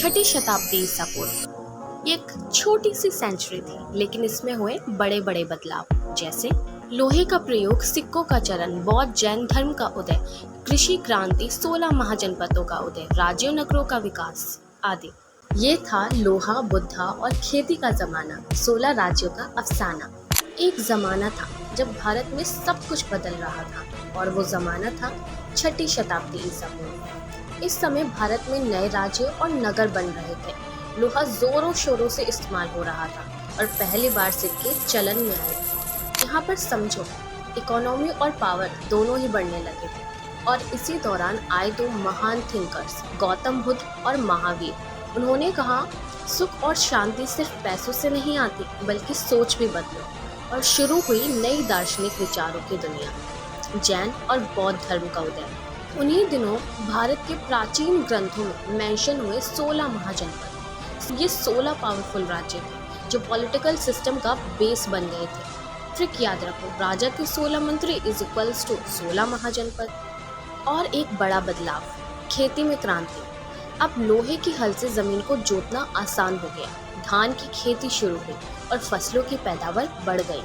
छठी शताब्दी ईसा पूर्व। एक छोटी सी सेंचुरी थी, लेकिन इसमें हुए बड़े बड़े बदलाव, जैसे लोहे का प्रयोग, सिक्कों का चलन, बौद्ध जैन धर्म का उदय, कृषि क्रांति, 16 महाजनपदों का उदय, राज्यों नगरों का विकास आदि। ये था लोहा, बुद्धा और खेती का जमाना, 16 राज्यों का अफसाना। एक जमाना था जब भारत में सब कुछ बदल रहा था, और वो जमाना था छठी शताब्दी ईसा पूर्व। इस समय भारत में नए राज्य और नगर बन रहे थे। लोहा जोरों शोरों से इस्तेमाल हो रहा था और पहली बार सिक्के चलन में आए। यहाँ पर समझो, इकोनॉमी और पावर दोनों ही बढ़ने लगे थे। और इसी दौरान आए दो महान थिंकर्स, गौतम बुद्ध और महावीर। उन्होंने कहा, सुख और शांति सिर्फ पैसों से नहीं आती, बल्कि सोच भी बदलो। और शुरू हुई नई दार्शनिक विचारों की दुनिया, जैन और बौद्ध धर्म का उदय। उन्हीं दिनों भारत के प्राचीन ग्रंथों में मेंशन हुए 16 महाजनपद। ये 16 पावरफुल राज्य थे जो पॉलिटिकल सिस्टम का बेस बन गए थे। ट्रिक याद रखो, राजा के 16 मंत्री इज इक्वल्स टू 16 महाजनपद। और एक बड़ा बदलाव, खेती में क्रांति। अब लोहे की हल से जमीन को जोतना आसान हो गया, धान की खेती शुरू हुई और फसलों की पैदावार बढ़ गई।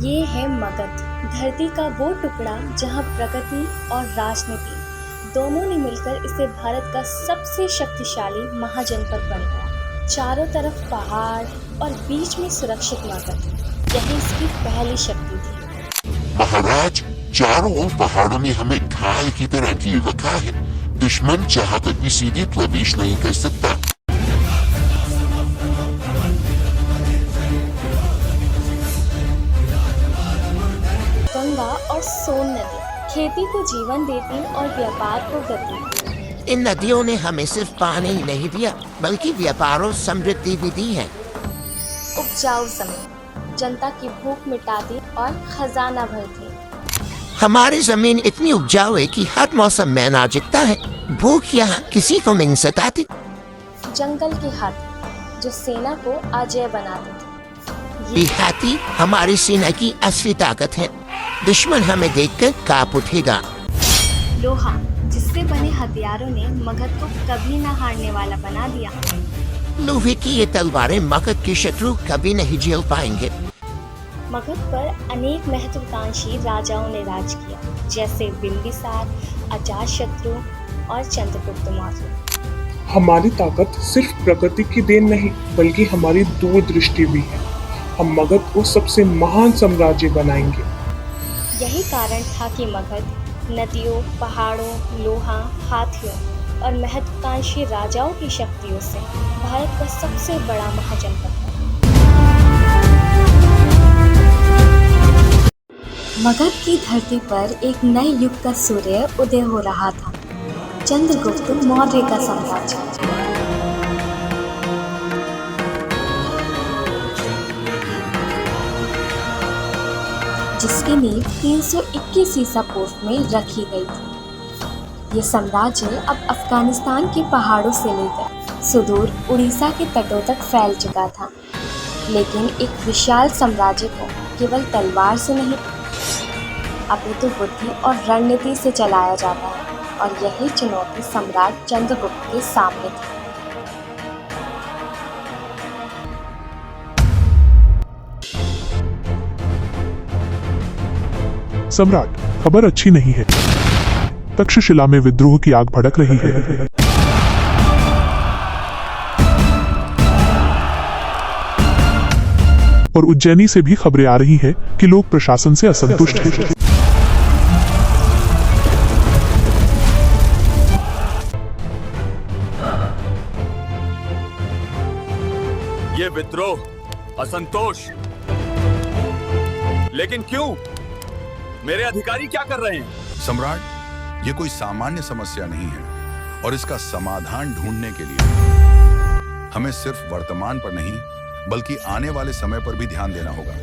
ये है मगध, धरती का वो टुकड़ा जहाँ प्रकृति और राजनीति दोनों ने मिलकर इसे भारत का सबसे शक्तिशाली महाजनपद बनाया। चारों तरफ पहाड़ और बीच में सुरक्षित मगध, यही इसकी पहली शक्ति थी। महाराज, चारों ओर पहाड़ों ने हमें ढाल की तरह घेर रखा है। दुश्मन चाहकर भी सीधे प्रवेश नहीं कर सकता। गंगा और सोन नदी खेती को जीवन देती और व्यापार को गति। इन नदियों ने हमें सिर्फ पानी ही नहीं दिया, बल्कि व्यापार और समृद्धि भी दी है। उपजाऊ जमीन जनता की भूख मिटाती और खजाना भरती। हमारी जमीन इतनी उपजाऊ है कि हर मौसम में अनाज उगता है। भूख यहाँ किसी को नहीं सताती। जंगल की हाथी जो सेना को अजेय बनाती थी। ये हाथी हमारी सेना की असली ताकत है। दुश्मन हमें देखकर कांप उठेगा। लोहा, जिससे बने हथियारों ने मगध को कभी न हारने वाला बना दिया। लोहे की ये तलवारें मगध के शत्रु कभी नहीं झेल पाएंगे। मगध पर अनेक महत्वाकांक्षी राजाओं ने राज किया, जैसे बिंबिसार, अजातशत्रु और चंद्रगुप्त मौर्य। हमारी ताकत सिर्फ प्रकृति की देन नहीं, बल्कि हमारी दूरदृष्टि भी है। हम मगध को सबसे महान साम्राज्य बनाएंगे। यही कारण था कि मगध नदियों, पहाड़ों, लोहा, हाथियों और महत्वाकांक्षी राजाओं की शक्तियों से भारत का सबसे बड़ा महाजनपद है। मगध की धरती पर एक नए युग का सूर्य उदय हो रहा था, चंद्रगुप्त मौर्य का साम्राज्य। जिसकी नींव 321 ईसा पूर्व में रखी गई थी। ये साम्राज्य अब अफगानिस्तान के पहाड़ों से लेकर सुदूर उड़ीसा के तटों तक फैल चुका था। लेकिन एक विशाल साम्राज्य को केवल तलवार से नहीं, अपितु बुद्धि और रणनीति से चलाया जाता है, और यही चुनौती सम्राट चंद्रगुप्त के सामने थी। सम्राट, खबर अच्छी नहीं है। तक्षशिला में विद्रोह की आग भड़क रही है। और उज्जैनी से भी खबरें आ रही हैं कि लोग प्रशासन से असंतुष्ट हैं। ये विद्रोह, असंतोष, लेकिन क्यों? मेरे अधिकारी क्या कर रहे हैं? सम्राट, ये कोई सामान्य समस्या नहीं है, और इसका समाधान ढूंढने के लिए हमें सिर्फ वर्तमान पर नहीं, बल्कि आने वाले समय पर भी ध्यान देना होगा।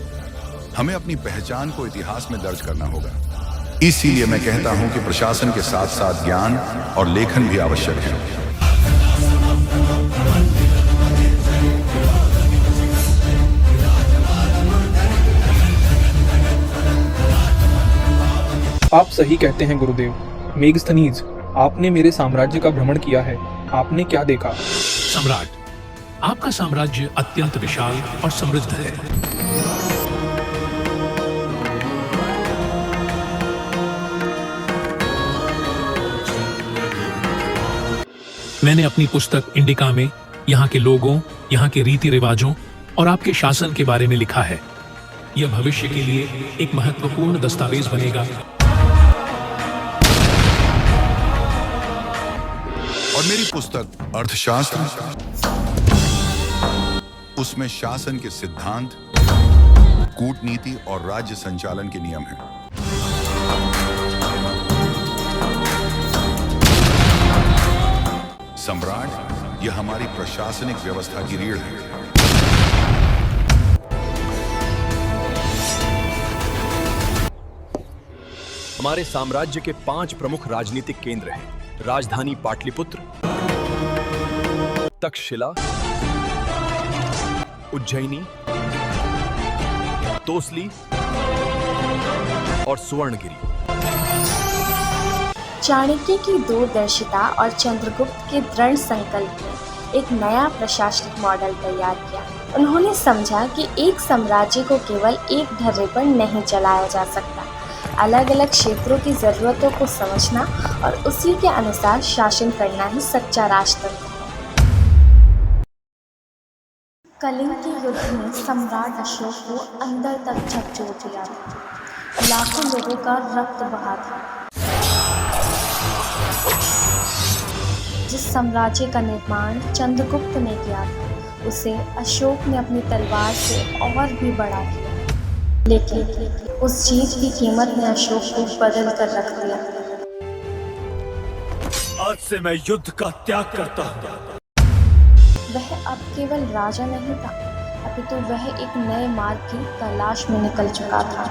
हमें अपनी पहचान को इतिहास में दर्ज करना होगा। इसीलिए मैं कहता हूं कि प्रशासन के साथ साथ ज्ञान और लेखन भी आवश्यक है। आप सही कहते हैं गुरुदेव। मेगस्थनीज, आपने मेरे साम्राज्य का भ्रमण किया है, आपने क्या देखा? सम्राट, आपका साम्राज्य अत्यंत विशाल और समृद्ध है। मैंने अपनी पुस्तक इंडिका में यहाँ के लोगों, यहाँ के रीति रिवाजों और आपके शासन के बारे में लिखा है। यह भविष्य के लिए एक महत्वपूर्ण दस्तावेज बनेगा। और मेरी पुस्तक अर्थशास्त्र, उसमें शासन के सिद्धांत, कूटनीति और राज्य संचालन के नियम हैं। सम्राट, यह हमारी प्रशासनिक व्यवस्था की रीढ़ है। हमारे साम्राज्य के 5 प्रमुख राजनीतिक केंद्र हैं। राजधानी पाटलिपुत्र, तक्षशिला, उज्जैनी, तोसली और सुवर्णगिरी। चाणक्य की दूरदर्शिता और चंद्रगुप्त के दृढ़ संकल्प ने एक नया प्रशासनिक मॉडल तैयार किया। उन्होंने समझा कि एक साम्राज्य को केवल एक ढर्रे पर नहीं चलाया जा सकता। अलग अलग क्षेत्रों की ज़रूरतों को समझना और उसी के अनुसार शासन करना ही सच्चा राजतंत्र है। कलिंग के युद्ध में सम्राट अशोक को अंदर तक झकझोर दिया था। लाखों लोगों का रक्त बहा था। जिस साम्राज्य का निर्माण चंद्रगुप्त ने किया था, उसे अशोक ने अपनी तलवार से और भी बड़ा किया। लेकिन उस जीत की कीमत ने अशोक को बदल कर रख दिया। आज से मैं युद्ध का त्याग करता हूँ। वह अब केवल राजा नहीं था, अपितु वह एक नए मार्ग की तलाश में निकल चुका था।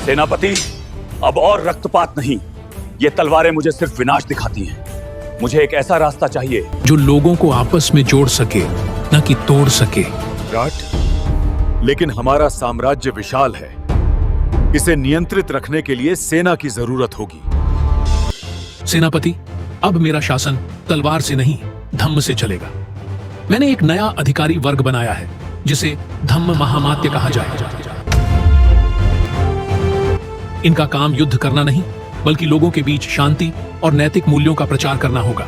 सेनापति, अब और रक्तपात नहीं। ये तलवारें मुझे सिर्फ विनाश दिखाती हैं। मुझे एक ऐसा रास्ता चाहिए जो लोगों को आपस में जोड़ सके, न कि तोड़ सके। सम्राट, लेकिन हमारा साम्राज्य विशाल है। इसे नियंत्रित रखने के लिए सेना की जरूरत होगी। सेनापति, अब मेरा शासन तलवार से नहीं, धम्म से चलेगा। मैंने एक नया अधिकारी वर्ग बनाया है, जिसे धम्म महामात्य कहा जाएगा। इनका काम युद्ध करना नहीं, बल्कि लोगों के बीच शांति और नैतिक मूल्यों का प्रचार करना होगा।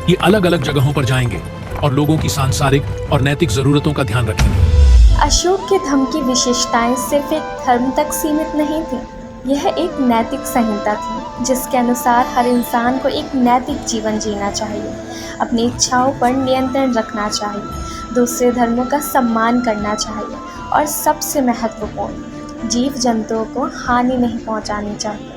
ये अलग अलग जगहों पर जाएंगे और लोगों की सांसारिक और नैतिक जरूरतों का ध्यान रखेंगे। अशोक के धम्म की विशेषताएं सिर्फ एक धर्म तक सीमित नहीं थी। यह एक नैतिक संहिता थी, जिसके अनुसार हर इंसान को एक नैतिक जीवन जीना चाहिए, अपनी इच्छाओं पर नियंत्रण रखना चाहिए, दूसरे धर्मों का सम्मान करना चाहिए और सबसे महत्वपूर्ण, जीव जंतुओं को हानि नहीं पहुंचानी चाहिए।